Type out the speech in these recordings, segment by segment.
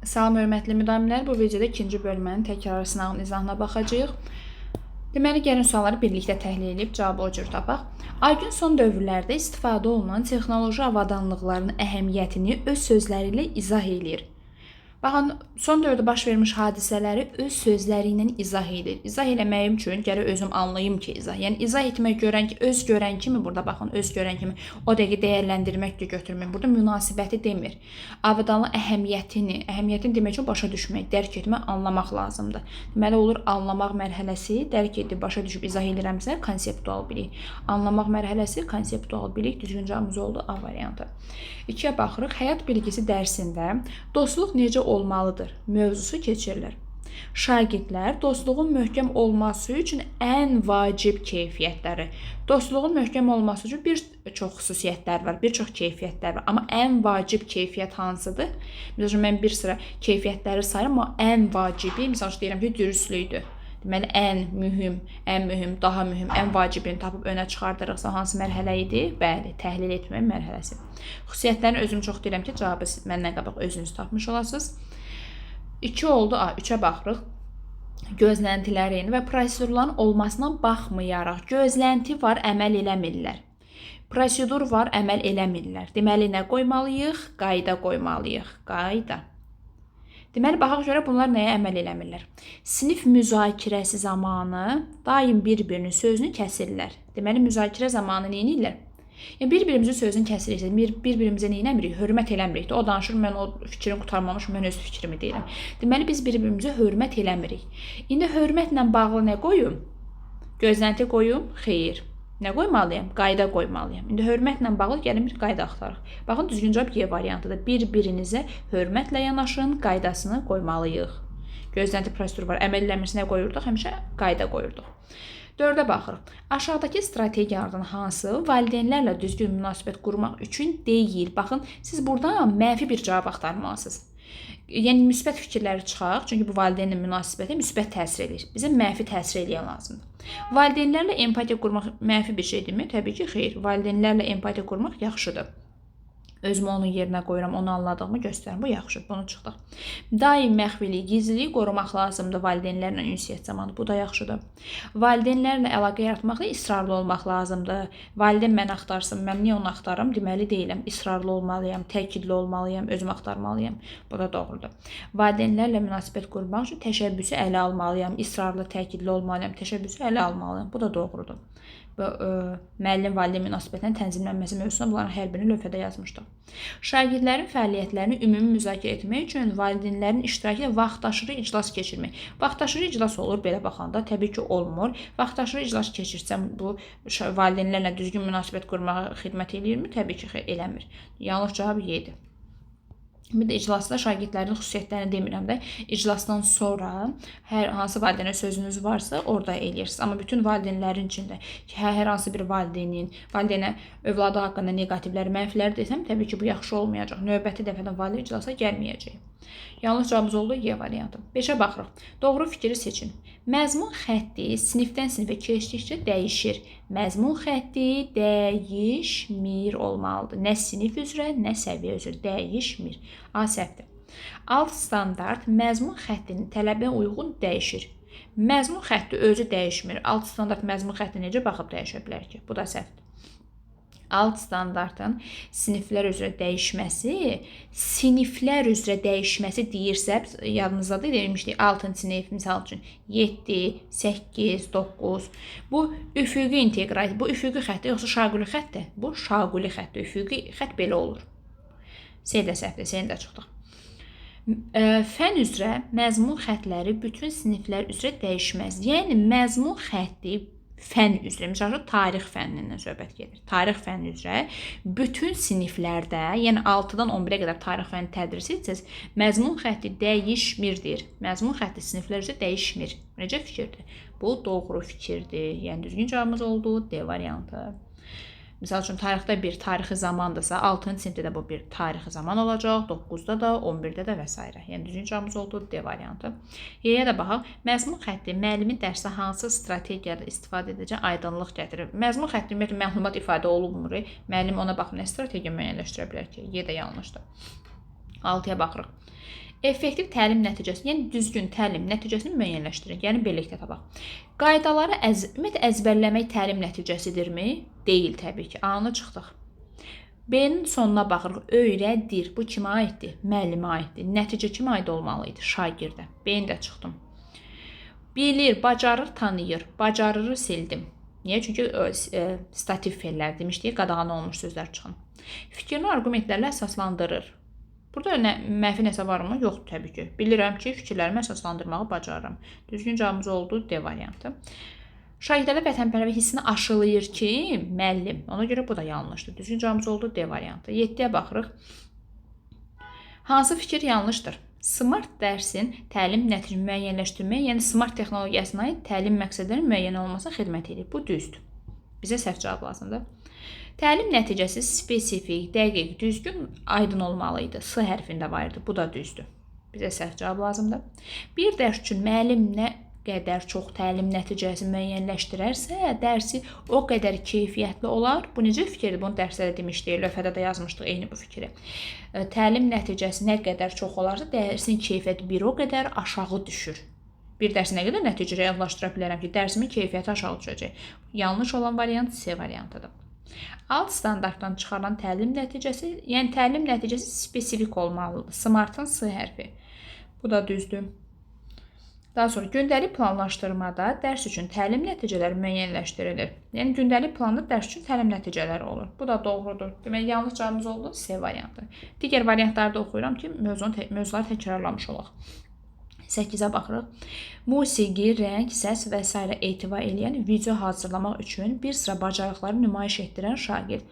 Salam hörmətli müdavimlər, bu videoda ikinci bölmənin təkrarı sınağın izahına baxacağıq. Deməli, gəlin sualları birlikdə təhlil edib cavabı o cür tapaq. Aygün son dövrlərdə istifadə olunan texnoloji avadanlıqların əhəmiyyətini öz sözləri ilə izah edir. Baxın, son dövrdə baş vermiş hadisələri öz sözləri ilə izah edir. İzah eləməyim üçün gərək özüm anlayım ki, izah. Yəni izah etmək öz görən kimi burada baxın, öz görən kimi o dəqiqə dəyərləndirmək də götürmək. Burada münasibəti demir. Avadanlıq əhəmiyyətini demək üçün başa düşmək, dərk etmək, anlamaq lazımdır. Deməli olur anlamaq mərhələsi, dərk edib başa düşüb izah edirəmsə konseptual bilik. Anlamaq mərhələsi konseptual bilik. Düzgün cavabımız oldu A variantı. 2-yə baxırıq. Həyat bilgisi dərsində dostluq necə olmalıdır mövzusu keçirilir. Şagirdlər dostluğun möhkəm olması üçün ən vacib keyfiyyətləri. Dostluğun möhkəm olması üçün bir çox xüsusiyyətlər var, bir çox keyfiyyətlər var. Amma ən vacib keyfiyyət hansıdır? Məsələn, mən bir sıra keyfiyyətləri sayıram, amma ən vacibi, məsələn, deyirəm ki, dürüstlükdür. Deməli, ən mühüm, daha mühüm, ən vacibini tapıb önə çıxardırıqsa hansı mərhələ idi? Bəli, təhlil etmə mərhələsi. Xüsusiyyətlərini özüm çox deyirəm ki, cavabı məndən qabaq özünüz tapmış olasınız. 2 oldu, 3-ə baxırıq. Gözləntilərin və prosedurların olmasına baxmayaraq gözlənti var, əməl eləmirlər. Prosedur var, əməl eləmirlər. Deməli, nə qoymalıyıq? Qayda qoymalıyıq. Qayda. Deməli, baxaq görə bunlar nəyə əməl eləmirlər? Sinif müzakirəsi zamanı daim bir-birinin sözünü kəsirlər. Deməli, müzakirə zamanı nə edirlər? Yəni, bir-birimizin sözünü kəsiriksə, bir-birimizə nə eləmirik? Hörmət eləmirik. O danışır, mən o fikrini qurtarmamış, mən öz fikrimi deyirəm. Deməli, biz bir-birimizə hörmət eləmirik. İndi hörmətlə bağlı nə qoyum? Gözlənti qoyum? Xeyr. Nə qoymalıyam? Qayda qoymalıyam. İndi hörmətlə bağlı gəlin bir qayda axtarıq. Baxın, düzgün cavab Y variantıdır. Bir-birinizə hörmətlə yanaşın, qaydasını qoymalıyıq. Gözlənti prosedur var. Əməl eləmirsə nə qoyurduq? Həmişə qayda qoyurduq. 4-ə baxırıq. Aşağıdakı strategiyalardan hansı valideynlərlə düzgün münasibət qurmaq üçün deyil? Baxın, siz burada mənfi bir cavab axtarmalısınız. Yəni, müsbət fikirləri çıxaq, çünki bu valideynlə münasibətə müsbət təsir edir. Bizə mənfi təsir edən lazımdır. Valideynlərlə empatiya qurmaq mənfi bir şeydirmi? Təbii ki, xeyr. Valideynlərlə empatiya qurmaq yaxşıdır. Özümü onun yerinə qoyuram, onu anladığımı göstərim. Bu yaxşıdır, bunu çıxdıq. Daim məxfilik, gizliliyi qorumaq lazımdır valideynlərlə ünsiyyət zamanı. Bu da yaxşıdır. Valideynlərlə əlaqə yaratmaqda israrlı olmaq lazımdır. Valideyn məni axtarsın, mən niyə onu axtarım? Deməli deyiləm. İsrarlı olmalıyam, təkidli olmalıyam, özümü axtarmalıyam. Bu da doğrudur. Valideynlərlə münasibət qurmaq üçün təşəbbüsü ələ almalıyam, israrlı, təkidli olmalıyam, təşəbbüsü ələ almalıyam. Bu da doğrudur. Müəllim-valideyn münasibətinin tənzimlənməsi mövzusunda bunların hər birini lövhədə yazmışdıq. Şagirdlərin fəaliyyətlərini ümumi müzakirə etmək üçün valideynlərin iştirakı ilə vaxtaşırı iclas keçirmək. Vaxtaşırı iclas olur belə baxanda, təbii ki, olmur. Vaxtaşırı iclas keçirsəm bu valideynlərlə düzgün münasibət qurmağa xidmət edirmi? Təbii ki, eləmir. Yanlış cavab Y-dir. Bir də iclasda şagirdlərin xüsusiyyətlərini demirəm də, iclasdan sonra hər hansı valideynə sözünüz varsa orada eləyirsiniz. Amma bütün valideynlərin içində ki, hər hansı bir valideynə övladı haqqında neqativləri, mənfiləri desəm, təbii ki, bu yaxşı olmayacaq. Növbəti dəfədən valideyn iclasa gəlməyəcək. Yanlış cavabımız oldu Y variantı. 5-ə baxırıq. Doğru fikri seçin. Məzmun xətti sinifdən sinifə keçdikcə dəyişir. Məzmun xətti dəyişmir olmalıdır. Nə sinif üzrə, nə səviyyə üzrə dəyişmir. A səhvdir. Alt standart məzmun xəttinin tələbə uyğun dəyişir. Məzmun xətti özü dəyişmir. Alt standart məzmun xətti necə baxıb dəyişə bilər ki? Bu da səhvdir. Alt standartın siniflər üzrə dəyişməsi deyirsə, yadınızda demişdik, 6-cı sinif, misal üçün 7, 8, 9. Bu üfüqi inteqrasiya, bu üfüqi xəttdir, yoxsa şaquli xəttdir? Bu şaquli xəttdir, üfüqi xətt belə olur. S də səhvdir, S-ni də çıxdıq. Fən üzrə məzmun xəttləri bütün siniflər üzrə dəyişməz. Yəni, məzmun xətti fən üzrə, məsələn, tarix fənnindən söhbət gedir. Tarix fənni üzrə bütün siniflərdə, yəni 6-dan 11-ə qədər tarix fənni tədris etsəz, məzmun xətti dəyişmirdir. Məzmun xətti siniflər üzrə dəyişmir. Necə fikirdir? Bu doğru fikirdir. Yəni, düzgün cavabımız oldu D variantı. Misal üçün, tarixdə bir tarixi zamandırsa, 6-cı sinifdə də bu bir tarixi zaman olacaq, 9-da da, 11-də də və s. Yəni, düzgün cavabımız oldu D variantı. Y-yə də baxaq. Məzmun xətti müəllimin dərsdə hansı strategiyada istifadə edəcək aydınlıq gətirir. Məzmun xətti ümumiyyətlə məlumat ifadə olunmur. Müəllim ona baxıb nə strategiya müəyyənləşdirə bilər ki? Y də yanlışdır. 6-ya baxırıq. Effektiv təlim nəticəsi, yəni düzgün təlim nəticəsini müəyyənləşdirin. Yəni birlikdə tapaq. Qaydaları əzbərləmək təlim nəticəsidirmi? Deyil təbii ki. A-nı çıxdıq. B-nin sonuna baxırıq. Öyrədir. Bu kimə aiddir? Müəllimə aiddir. Nəticə kimə aid olmalı idi? Şagirdə. B-ni də çıxdım. Bilir, bacarır, tanıyır. Bacarırı sildim. Niyə? Çünki stativ fe'llər demişdik, qadağan olmuş sözlər çıxın. Fikrini argumentlərlə əsaslandırır. Burada mənfi nəsə varmı? Yoxdur təbii ki. Bilirəm ki, fikirlərimi əsaslandırmağı bacarıram. Düzgün cavabımız oldu D variantı. Şagirdlərdə vətənpərvərlik hissini aşılayır ki, müəllim. Ona görə bu da yanlışdır. Düzgün cavabımız oldu D variantı. 7-yə baxırıq. Hansı fikir yanlışdır? Smart dərsin təlim nəticəsini müəyyənləşdirməyə, yəni smart texnologiyasına aid təlim məqsədlərinin müəyyən olmasına xidmət edir. Bu düzdür. Bizə səhv cavab lazımdır. Təlim nəticəsi spesifik, dəqiq, düzgün, aydın olmalı idi. S hərfində var idi. Bu da düzdür. Bizə səhv cavab lazımdır. Bir dərs üçün müəllim nə qədər çox təlim nəticəsi müəyyənləşdirərsə, dərsi o qədər keyfiyyətli olar. Bu necə fikirdir? Bunu dərsdə də demişdik, lövhədə də yazmışdıq eyni bu fikri. Təlim nəticəsi nə qədər çox olarsa, dərsin keyfiyyəti bir o qədər aşağı düşür. Bir dərsi nə qədər nəticə reallaşdıra bilərəm ki, dərsimin keyfiyyəti aşağı düşəcək. Yanlış olan variant C variantıdır. Alt standartdan çıxarılan təlim nəticəsi, yəni təlim nəticəsi spesifik olmalıdır. Smartın S hərfi. Bu da düzdür. Daha sonra gündəlik planlaşdırmada dərs üçün təlim nəticələri müəyyənləşdirilir. Yəni gündəlik planda dərs üçün təlim nəticələri olur. Bu da doğrudur. Demək, yanlış cavabımız oldu C variantı. Digər variantları da oxuyuram ki, mövzuları təkrarlamış olaq. 8-ə baxırıq. Musiqi, rəng, səs və s. etibar edən video hazırlamaq üçün bir sıra bacarıqları nümayiş etdirən şagird.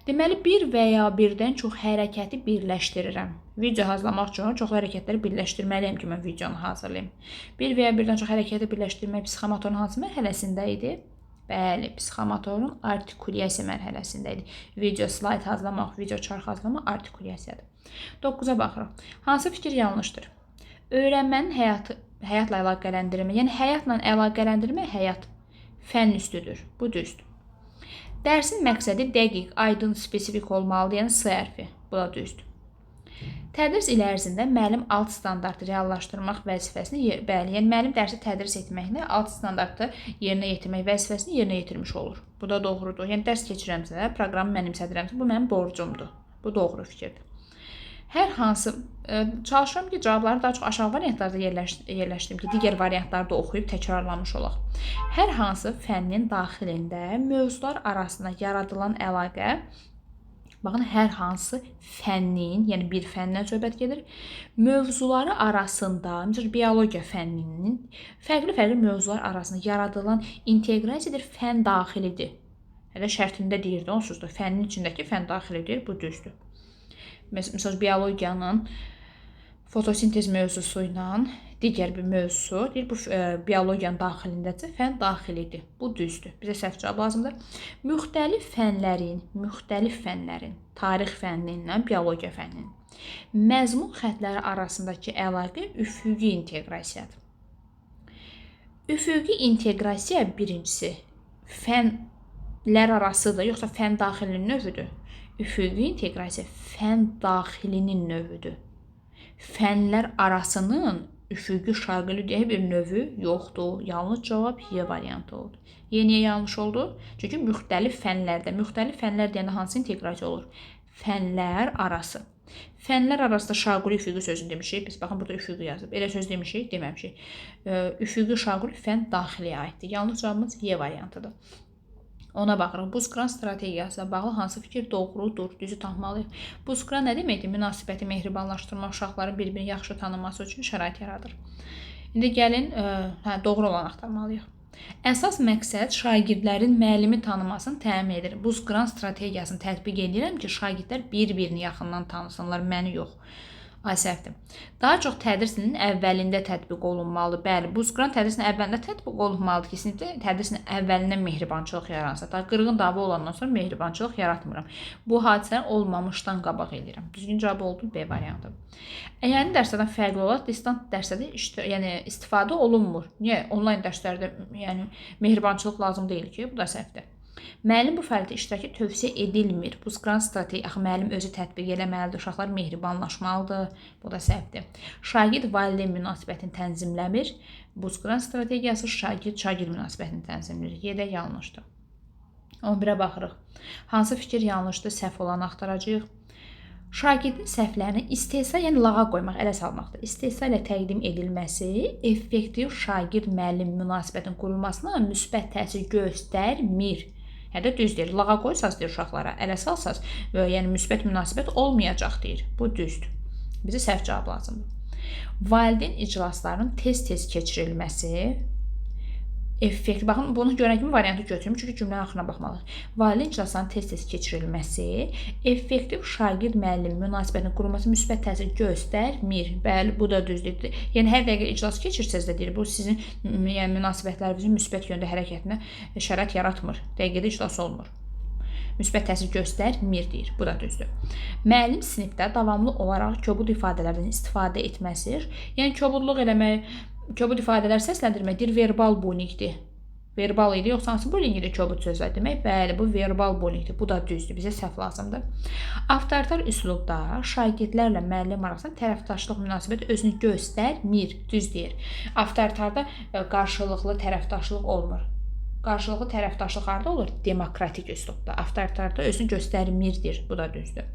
Deməli, bir və ya birdən çox hərəkəti birləşdirirəm. Video hazırlamaq üçün çox hərəkətləri birləşdirməliyəm ki, mən videonu hazırlayayım. Bir və ya birdən çox hərəkəti birləşdirmək psixomotorun hansı mərhələsində idi? Bəli, psixomotorun artikulyasiya mərhələsində idi. Video slayd hazırlamaq, video çarx hazırlamaq artikulyasiyadır. 9-a baxırıq. Hansı fikir yanlışdır? Öyrənmənin həyatla əlaqələndirmə, yəni həyatla əlaqələndirmə həyat fənn üstüdür. Bu düzdür. Dərsin məqsədi dəqiq, aydın, spesifik olmalıdır, yəni S hərfi. Bu da düzdür. Tədris il ərzində müəllim alt standartı reallaşdırmaq vəzifəsini, bəli, yəni müəllim dərsi tədris etməklə alt standartı yerinə yetirmək vəzifəsini yerinə yetirmiş olur. Bu da doğrudur. Yəni dərs keçirəmsə, proqramı mənimsədirəmsə, bu mənim borcumdur. Bu doğru fikirdir. Hər hansı, çalışıram ki, cavabları daha çox aşağı variantlarda yerləşdirim ki, digər variantları da oxuyub təkrarlamış olaq. Hər hansı fənnin daxilində mövzular arasında yaradılan əlaqə, baxın, hər hansı fənnin, yəni bir fəndən söhbət gedir, mövzuları arasında, məsələn, biologiya fənninin fərqli mövzular arasında yaradılan inteqrasiyadır, fənn daxilidir. Hələ şərtində deyirdi, onsuz da fənnin içindəki fənn daxilidir, bu düzdür. Məsələn, biologiyanın fotosintez mövzusu ilə digər bir mövzusu, deyir, bu biologiyanın daxilindəcə fənn daxilidir. Bu düzdür. Bizə səhv cavab lazımdır. Müxtəlif fənlərin, tarix fənninin, biologiya fənninin məzmun xəttləri arasındakı əlaqə üfüqi inteqrasiyadır. Üfüqi inteqrasiya birincisi fənlər arasıdır, yoxsa fənn daxilinin növüdür? Üfüqi inteqrasiya fənn daxilinin növüdür. Fənlər arasının üfüqi şaqili deyə bir növü yoxdur. Yanlış cavab Y variantı oldu. Niyə yanlış oldu? Çünki müxtəlif fənlər deyəndə hansı inteqrasiya olur? Fənlər arası. Fənlər arasında şaquli üfüqi sözünü demişik. Biz baxın, burada üfüqi yazıb. Elə söz demişik, deməmişik. Üfüqi şaquli fənn daxiliyə aiddir. Yanlış cavabımız Y variantıdır. Ona baxırıq. Buzqıran strategiyasına bağlı hansı fikir doğrudur, düzü tapmalıyıq. Buzqıran nə deməkdir? Münasibəti mehribanlaşdırmaq, uşaqların bir-birini yaxşı tanıması üçün şərait yaradır. İndi gəlin, doğru olan axtarmalıyıq. Əsas məqsəd şagirdlərin müəllimi tanımasını təmin edir. Buzqıran strategiyasını tətbiq edirəm ki, şagirdlər bir-birini yaxından tanısınlar, məni yox. Ay səhvdir. Daha çox tədris ilinin əvvəlində tətbiq olunmalıdır. Bəli, buzqıran tədrisin əvvəlində tətbiq olunmalıdır. Kesinliklə tədrisin əvvəlindən mehribançılıq yaransa. Da qırğın dava olandan sonra mehribançılıq yaratmıram. Bu hadisəni olmamışdan qabaq edirəm. Düzgün cavab oldu B variantı. Yəni dərslərdən fərqli olaraq distant dərslərdə istifadə olunmur. Niyə? Onlayn dərslərdə yəni mehribançılıq lazım deyil ki, bu da səhvdir. Müəllim bu fəaliyyətə iştirakı tövsiyə edilmir. Busqran strategiya axı müəllim özü tətbiq eləməlidir. Uşaqlar mehribanlaşmalıdır. Bu da səhvdir. Şagird valideyn münasibətini tənzimləmir. Busqran strategiyası şagird münasibətini tənzimləyir. Y-də yanlışdır. 11-ə baxırıq. Hansı fikir yanlışdır, səhv olanı axtaracağıq. Şagirdin səhvlərini istehza, yəni lağa qoymaq, ələ salmaqdır. İstehza ilə təqdim edilməsi effektiv şagird-müəllim münasibətinin qurulmasına müsbət təsir göstərmir. Hətta düz deyir. Lağa qoysaz deyir uşaqlara, ələ salsaz, yəni müsbət münasibət olmayacaq deyir. Bu düzdür. Bizə səhv cavab lazımdır. Valideyn iclaslarının tez-tez keçirilməsi effektiv. Baxın, bunu görən kimi variantı götürüm, çünki cümlənin axırına baxmalıyıq. Valideyn iclaslarının tez-tez keçirilməsi effektiv şagird-müəllim münasibətinin qurulması müsbət təsir göstərmir. Bəli, bu da düzdür. Yəni hər dəqiqə iclas keçirsəz də deyir, bu sizin yəni münasibətlərinizin müsbət yöndə hərəkətinə şərait yaratmır. Dəqiqədə iclas olmur. Müsbət təsir göstərmir deyir. Bu da düzdür. Müəllim sinifdə davamlı olaraq kobud ifadələrdən istifadə etməsi, yəni kobudluq eləmək, kobud ifadələr səsləndirmək deyir, verbal bullyingdir. Verbal idi, yoxsa hansı bullying idi kobud sözlər demək? Bəli, bu verbal bullyingdir. Bu da düzdür. Bizə səhv lazımdır. Avtoritar üslubda şagirdlərlə müəllim arasında tərəfdaşlıq münasibət özünü göstərmir. Düz deyir. Avtoritarda qarşılıqlı tərəfdaşlıq olmur. Qarşılıqlı tərəfdaşlıq harda olur? Demokratik üslubda. Avtoritarda özünü göstərmirdir. Bu da düzdür.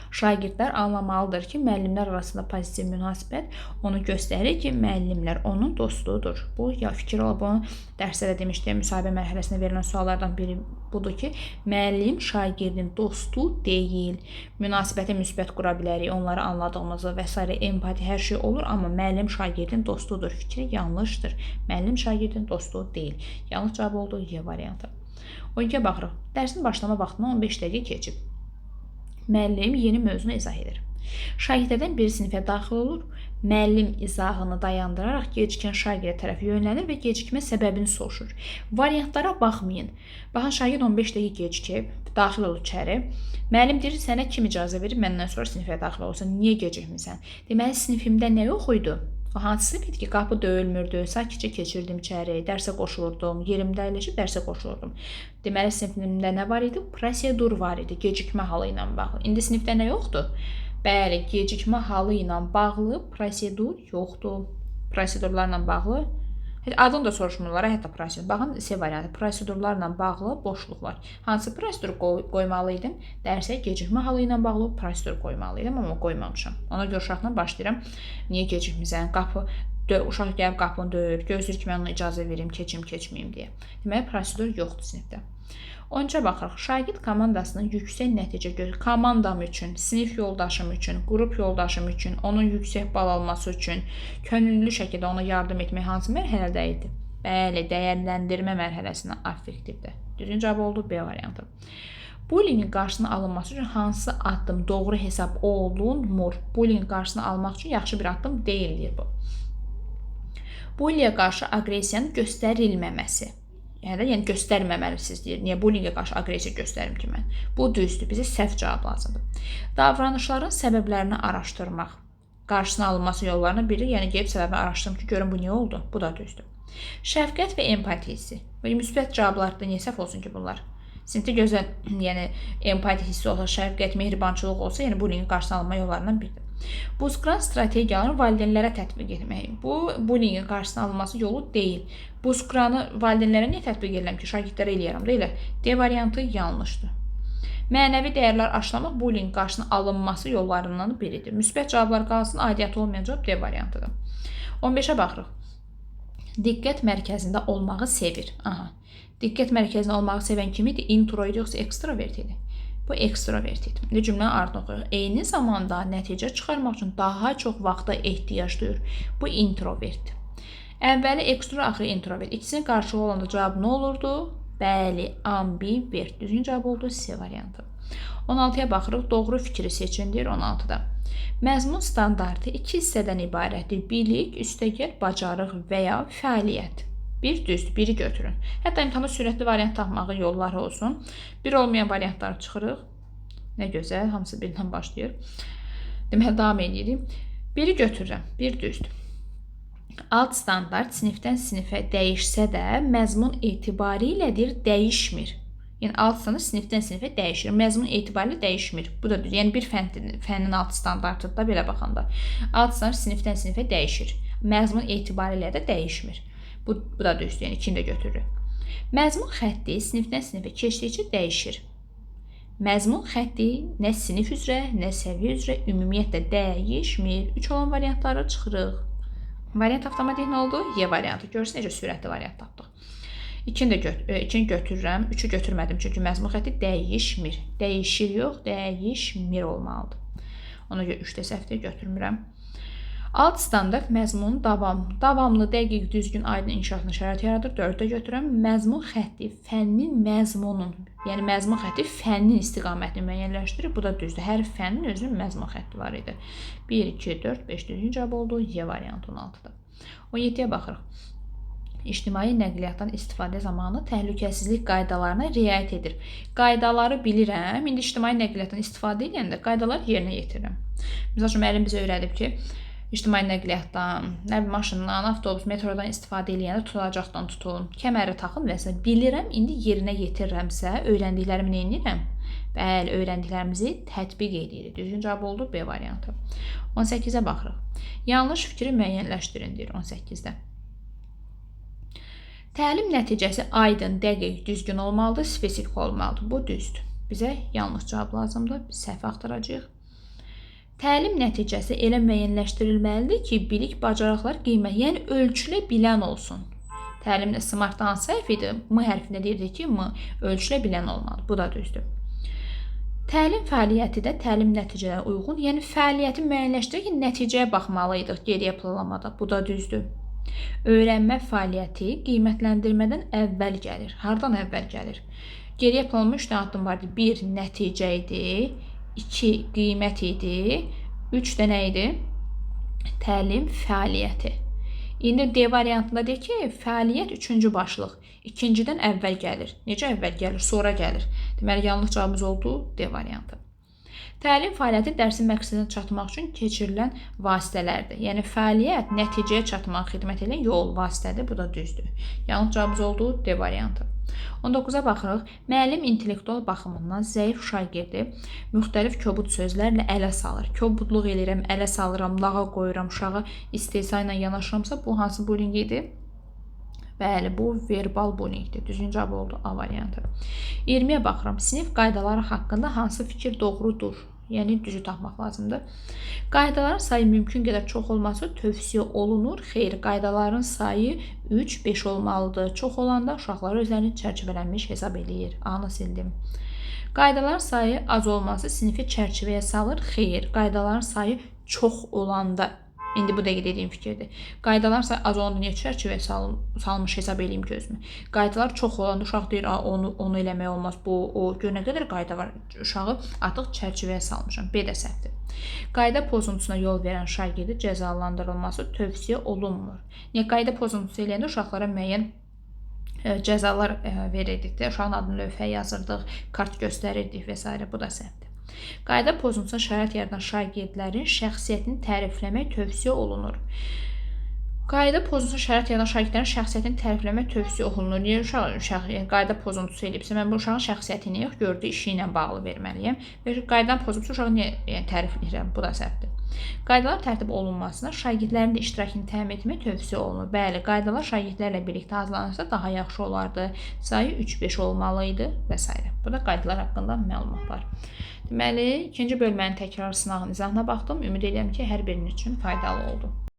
Şagirdlər anlamalıdır ki, müəllimlər arasında pozitiv münasibət onu göstərir ki, müəllimlər onun dostudur. Bu ya fikir olub, bunu dərsdə də demişdim, müsahibə mərhələsində verilən suallardan biri budur ki, müəllim şagirdin dostu deyil. Münasibətə müsbət qura bilərik, onları anladığımızı və s. empati hər şey olur, amma müəllim şagirdin dostudur. Fikri yanlışdır. Müəllim şagirdin dostu deyil. Yanlış cavab oldu Y variantı. 12-ə baxırıq. Dərsin başlama vaxtına 15 dəqiqə keçib. Müəllim yeni mövzunu izah edir. Şagirdlərdən biri sinifə daxil olur. Müəllim izahını dayandıraraq gecikən şagirdə tərəf yönlənir və gecikmə səbəbini soruşur. Variantlara baxmayın. Baxın, şagird 15 dəqiqə gecikib, daxil olur içəri. Müəllim deyir, sənə kim icazə verir, məndən sonra sinifə daxil olursan, niyə gecikmirsən? Deməli, sinifimdə nə yox idi? O hansı sinif idi ki, qapı döyülmürdü, sakitcə keçirdim içəri, dərsə qoşulurdum, yerimdə əyləşib dərsə qoşulurdum. Deməli, sinifimdə nə var idi? Prosedur var idi, gecikmə halı ilə bağlı. İndi sinifdə nə yoxdur? Bəli, gecikmə halı ilə bağlı prosedur yoxdur. Prosedurlarla bağlı adını da soruşmurlar, hətta prosedur. Baxın, C variantı. Prosedurlarla bağlı boşluq var. Hansı prosedur qoymalıydım? Dərsə gecikmə halı ilə bağlı prosedur qoymalıydım, amma qoymamışam. Ona görə uşaqla başlayıram. Niyə gecikmirsən? Uşaq gəlib qapını döyür, gözləyir ki, mən ona icazə verim, keçim, keçməyim deyə. Deməli, prosedur yoxdur sinifdə. 13-ə baxırıq. Şagird komandasının yüksək nəticə gözləyir. Komandam üçün, sinif yoldaşım üçün, qrup yoldaşım üçün, onun yüksək bal alması üçün könüllü şəkildə ona yardım etmək hansı mərhələdə idi? Bəli, dəyərləndirmə mərhələsində affektivdir. Düzgün cavab oldu B variantı. Bullyingin qarşısının alınması üçün hansı addım doğru hesab olunmur? Bullyingin qarşısını almaq üçün yaxşı bir addım deyildir bu. Bullyingə qarşı aqressiyanın göstərilməməsi. Yəni göstərməməlisiniz deyir. Niyə bullyingə qarşı aqressiya göstərim ki mən? Bu düzdür. Bizə səhv cavab lazımdır. Davranışların səbəblərini araşdırmaq. Qarşısının alınması yollarına biri, yəni gəlib səbəbini araşdırım ki, görün bu niyə oldu? Bu da düzdür. Şəfqət və empati hissi. Müsbət cavablarda niyə səhv olsun ki bunlar? Sinifdə gözəl, yəni empati hissi olsa, şəfqət, mehribançılıq olsa, yəni bullyingin qarşısının alınma yollarından biridir. Busqran strategiyalarını valideynlərə tətbiq etmək. Bu, bullyingin qarşısının alınması yolu deyil. Busqranı valideynlərə niyə tətbiq edirəm ki, şagirdlərə eləyərəm, deyil? D variantı yanlışdır. Mənəvi dəyərlər aşılamaq bullyingin qarşısının alınması yollarından biridir. Müsbət cavablar qalsın, aidiyyatı olmayan cavab D variantıdır. 15-ə baxırıq. Diqqət mərkəzində olmağı sevir. Aha. Diqqət mərkəzində olmağı sevən kim idi? Introvert yoxsa ekstrovert idi? Bu ekstrovert idi. Cümlənin ardını oxuyuq. Eyni zamanda nəticə çıxarmaq üçün daha çox vaxta ehtiyac duyur. Bu introvert. Əvvəli ekstrovert, axırı introvert. İkisinin qarşılığı olanda cavab nə olurdu? Bəli, ambivert. Düzgün cavab oldu C variantı. 16-ya baxırıq. Doğru fikri seçindir 16-da. Məzmun standartı iki hissədən ibarətdir. Bilik, üstəgəl, bacarıq və ya fəaliyyət. Bir düzdür, biri götürün. Hətta imtahanda sürətli variant tapmağı yolları olsun. Bir olmayan variantları çıxırıq. Nə gözəl, hamısı birindən başlayır. Deməli, davam edirik. Biri götürürəm, bir düzdür. Alt standart sinifdən sinifə dəyişsə də məzmun etibarilədir dəyişmir. Yəni alt standart sinifdən sinifə dəyişir. Məzmun etibarilə dəyişmir. Bu da düz. Yəni bir fənnin alt standartıdır da belə baxanda. Alt standart sinifdən sinifə dəyişir. Məzmun etibarilə də dəyişmir. Bu da düzdür. Yəni ikini də götürürük. Məzmun xətti sinifdən sinifə keçdikcə dəyişir. Məzmun xətti nə sinif üzrə, nə səviyyə üzrə ümumiyyətlə dəyişmir. 3 olan variantları çıxırıq. Variant avtomatik nə oldu? Y variantı. Görürsünüz necə sürətli variant tapdıq. 2-ni götürürəm. 3-ü götürmədim çünki məzmun xətti dəyişmir. Dəyişir yox, dəyişmir olmalıdır. Ona görə 3 də səhvdir, götürmürəm. Alt standart məzmunun davamlı, dəqiq, düzgün, aydın inkişafına şərait yaradır. 4-də götürürəm. Məzmun xətti fənnin məzmunun, yəni məzmun xətti fənnin istiqamətini müəyyənləşdirir. Bu da düzdür. Hər fənnin özünün məzmun xətti var idi. 1, 2, 4, 5 düzgün cavab oldu. Y variantı 16-da. 17-yə baxırıq. İctimai nəqliyyatdan istifadə zamanı təhlükəsizlik qaydalarına riayət edir. Qaydaları bilirəm. İndi ictimai nəqliyyatdan istifadə edəndə qaydaları yerinə yetirirəm. Məsəl üçün, müəllim bizə öyrədib ki, ictimai nəqliyyatdan, maşından, avtobus, metrodan istifadə edəndə tutulacaqdan tutun, kəməri taxın və s. Bilirəm, indi yerinə yetirirəmsə, öyrəndiklərimi nə edirəm? Bəli, öyrəndiklərimizi tətbiq edirik. Düzgün cavab oldu B variantı. 18-ə baxırıq. Yanlış fikri müəyyənləşdirin deyir 18-də. Təlim nəticəsi aydın, dəqiq, düzgün olmalıdır, spesifik olmalıdır. Bu düzdür. Bizə yanlış cavab lazımdır. Biz səhv axtaracağıq. Təlim nəticəsi elə müəyyənləşdirilməlidir ki, bilik, bacarıqlar, qiymət, yəni ölçülə bilən olsun. Təlimdə smartda hansı səhv idi? M hərfində deyirdik ki, M ölçülə bilən olmalıdır. Bu da düzdür. Təlim fəaliyyəti də təlim nəticələrə uyğun, yəni fəaliyyəti müəyyənləşdirir ki, nəticəyə baxmalıydıq geriyə planlamada. Bu da düzdür. Öyrənmə fəaliyyəti qiymətləndirmədən əvvəl gəlir. Hardan əvvəl gəlir? Geriyə planlama 3 dənə addım vardı. 1 nəticə idi, 2 qiymət idi, 3 də nə idi? Təlim fəaliyyəti. İndi D variantında deyək ki, fəaliyyət 3-cü başlıq. 2-cidən əvvəl gəlir. Necə əvvəl gəlir? Sonra gəlir. Deməli, yanlış cavabımız oldu D variantı. Təlim fəaliyyəti dərsin məqsədinə çatmaq üçün keçirilən vasitələrdir. Yəni, fəaliyyət nəticəyə çatmağa xidmət edən yol vasitədir. Bu da düzdür. Yanlış cavabımız oldu D variantı. 19-a baxırıq. Müəllim intellektual baxımından zəif şagirdi müxtəlif kobud sözlərlə ələ salır. Kobudluq eləyirəm, ələ salıram, lağa qoyuram, uşağa istehza ilə yanaşıramsa, bu hansı bullying idi? Bəli, bu verbal bullyingdir. Düzgün cavab oldu A variantı. 20-yə baxıram. Sinif qaydaları haqqında hansı fikir doğrudur? Yəni, düzü tapmaq lazımdır. Qaydaların sayı mümkün qədər çox olması tövsiyə olunur. Xeyr, qaydaların sayı 3-5 olmalıdır. Çox olanda uşaqlar özlərini çərçivələnmiş hesab edir. A-nı sildim. Qaydaların sayı az olması sinifi çərçivəyə salır. Xeyr, qaydaların sayı çox olanda, indi bu dəqiq dediyim fikirdir. Qaydalar sayı az olanda niyə çərçivəyə salmış hesab edeyim ki özümü? Qaydalar çox olanda uşaq deyir, onu eləmək olmaz, o gör nə qədər qayda var, uşağı artıq çərçivəyə salmışam. B də səhvdir. Qayda pozuntusuna yol verən şagirdi cəzalandırılması tövsiyə olunmur. Niyə qayda pozuntusu eləyəndə uşaqlara müəyyən cəzalar verirdik də, uşağın adını lövhəyə yazırdıq, kart göstərirdik və s. Bu da səhvdir. Qayda pozuntusuna şərait yaradan şagirdlərin şəxsiyyətini tərifləmək tövsiyə olunur. Qayda pozuntusuna şərait yaradan şagirdlərin şəxsiyyətini tərifləmək tövsiyə olunur. Niyə uşaq qayda pozuntusu eləyibsə, mən bu uşağın şəxsiyyətini yox, gördüyü işi ilə bağlı verməliyəm. Və qaydadan pozuntusu uşağı niyə tərifləyirəm? Bu da səhvdir. Qaydalar tərtib olunmasına şagirdlərin də iştirakını təmin etmək tövsiyə olunur. Bəli, qaydalar şagirdlərlə birlikdə hazırlanırsa daha yaxşı olardı. Sayı 3-5 olmalı idi və s. Bu da qaydalar haqqında məlumatlar. Deməli, ikinci bölmənin təkrar sınağının izahına baxdım. Ümid edirəm ki, hər birinin üçün faydalı oldu.